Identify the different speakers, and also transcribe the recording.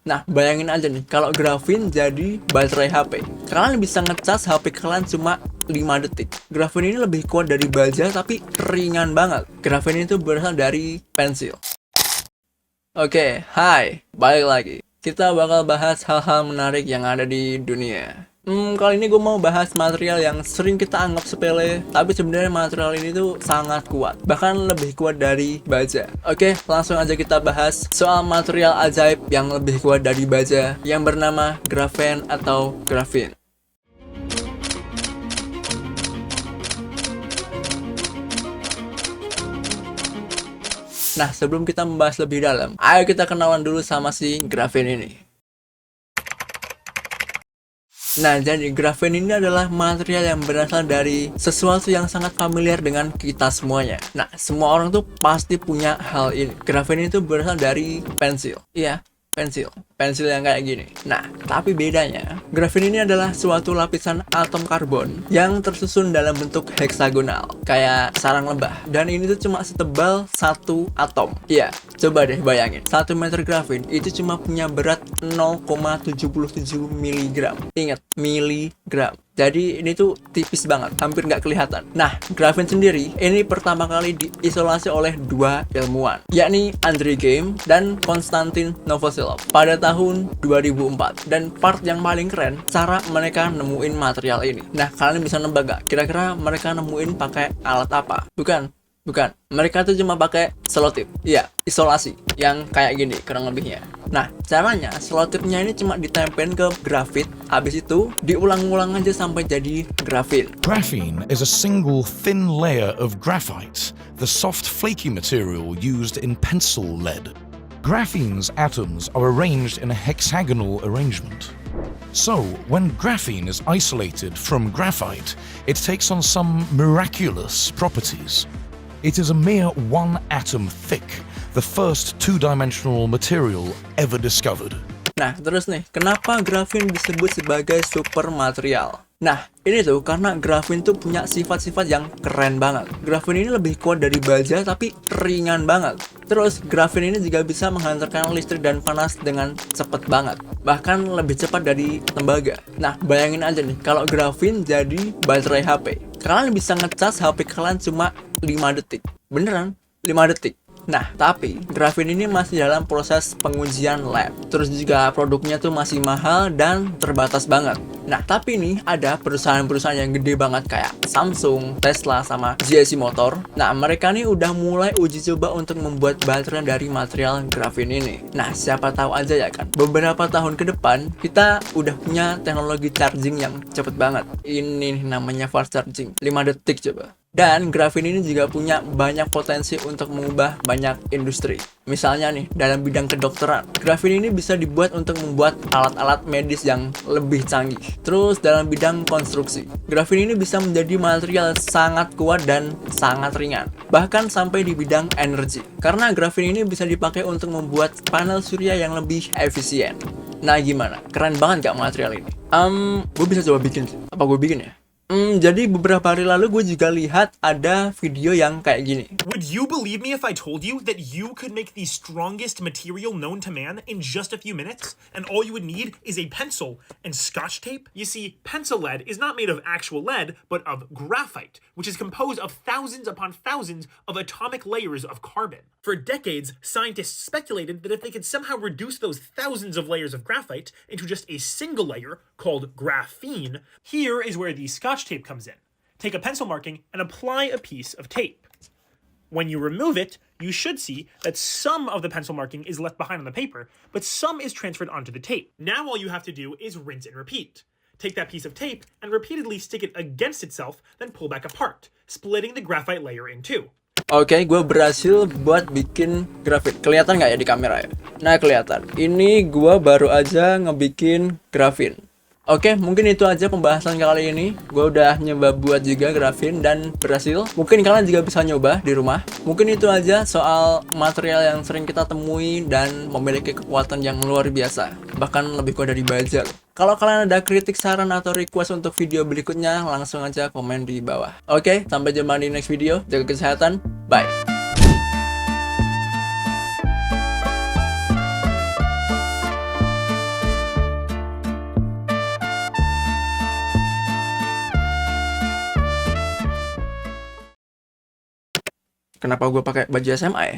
Speaker 1: Nah, bayangin aja nih, kalau grafin jadi baterai HP. Kalian bisa ngecas HP kalian cuma 5 detik. Grafin ini lebih kuat dari baja tapi ringan banget. Grafin itu berasal dari pensil. Oke, hai, balik lagi. Kita bakal bahas hal-hal menarik yang ada di dunia. Kali ini gue mau bahas material yang sering kita anggap sepele, tapi sebenarnya material ini tuh sangat kuat, bahkan lebih kuat dari baja. Oke, langsung aja kita bahas soal material ajaib yang lebih kuat dari baja, yang bernama grafen atau grafin. Nah, sebelum kita membahas lebih dalam, ayo kita kenalan dulu sama si grafin ini. Nah, jadi grafen ini adalah material yang berasal dari sesuatu yang sangat familiar dengan kita semuanya. Nah, semua orang tuh pasti punya hal ini. Grafen itu berasal dari pensil. Iya, pensil. Pensil yang kayak gini. Nah, tapi bedanya, grafen ini adalah suatu lapisan atom karbon yang tersusun dalam bentuk heksagonal, kayak sarang lebah. Dan ini tuh cuma setebal satu atom. Iya, coba deh bayangin. 1 meter grafin itu cuma punya berat 0,77 miligram. Ingat, miligram. Jadi ini tuh tipis banget, hampir nggak kelihatan. Nah, grafin sendiri ini pertama kali diisolasi oleh 2 ilmuwan, yakni Andrei Geim dan Konstantin Novoselov pada tahun 2004. Dan part yang paling keren, cara mereka nemuin material ini. Nah, kalian bisa nebak gak? Kira-kira mereka nemuin pakai alat apa? Bukan. Mereka tuh cuma pakai selotip. Iya, isolasi. Yang kayak gini, kurang lebihnya. Nah, caranya selotipnya ini cuma ditempelin ke grafit. Habis itu diulang-ulang aja sampai jadi grafin.
Speaker 2: Graphene is a single thin layer of graphite, the soft flaky material used in pencil lead. Graphene's atoms are arranged in a hexagonal arrangement. So, when graphene is isolated from graphite, it takes on some miraculous properties. It is a mere 1 atom thick, the first 2-dimensional material ever discovered.
Speaker 1: Nah, terus nih, kenapa grafin disebut sebagai super material? Nah, ini tuh karena grafin tuh punya sifat-sifat yang keren banget. Grafin ini lebih kuat dari baja tapi ringan banget. Terus, grafin ini juga bisa menghantarkan listrik dan panas dengan cepet banget. Bahkan lebih cepat dari tembaga. Nah, bayangin aja nih, kalau grafin jadi baterai HP. Kalian bisa ngecas HP kalian cuma 5 detik. Beneran, 5 detik. Nah, tapi grafin ini masih dalam proses pengujian lab. Terus juga produknya tuh masih mahal dan terbatas banget. Nah, tapi nih ada perusahaan-perusahaan yang gede banget kayak Samsung, Tesla, sama GSC Motor. Nah, mereka nih udah mulai uji coba untuk membuat baterai dari material grafin ini. Nah, siapa tahu aja ya kan, beberapa tahun ke depan kita udah punya teknologi charging yang cepet banget. Ini namanya fast charging, 5 detik coba. Dan grafin ini juga punya banyak potensi untuk mengubah banyak industri. Misalnya nih, dalam bidang kedokteran, grafin ini bisa dibuat untuk membuat alat-alat medis yang lebih canggih. Terus dalam bidang konstruksi, grafin ini bisa menjadi material sangat kuat dan sangat ringan. Bahkan sampai di bidang energi. Karena grafin ini bisa dipakai untuk membuat panel surya yang lebih efisien. Nah, gimana? Keren banget gak material ini? Gue bisa coba bikin sih. Apa gue bikin ya? Jadi beberapa hari lalu gue juga lihat ada video yang kayak gini.
Speaker 3: Would you believe me if I told you that you could make the strongest material known to man in just a few minutes? And all you would need is a pencil and scotch tape? You see, pencil lead is not made of actual lead, but of graphite, which is composed of thousands upon thousands of atomic layers of carbon. For decades, scientists speculated that if they could somehow reduce those thousands of layers of graphite into just a single layer called graphene, here is where the scotch tape comes in. Take a pencil marking and apply a piece of tape. When you remove it, you should see that some of the pencil marking is left behind on the paper, but some is transferred onto the tape. Now all you have to do is rinse and repeat. Take that piece of tape and repeatedly stick it against itself, then pull back apart, splitting the graphite layer in two.
Speaker 1: Oke, gue berhasil buat bikin grafit. Kelihatan nggak ya di kamera ya? Nah, kelihatan. Ini gue baru aja ngebikin grafin. Oke, mungkin itu aja pembahasan kali ini. Gue udah nyoba buat juga grafin dan berhasil. Mungkin kalian juga bisa nyoba di rumah. Mungkin itu aja soal material yang sering kita temui dan memiliki kekuatan yang luar biasa. Bahkan lebih kuat dari baja. Kalau kalian ada kritik, saran, atau request untuk video berikutnya, langsung aja komen di bawah. Oke, sampai jumpa di next video. Jaga kesehatan. Bye. Kenapa gue pakai baju SMA ya?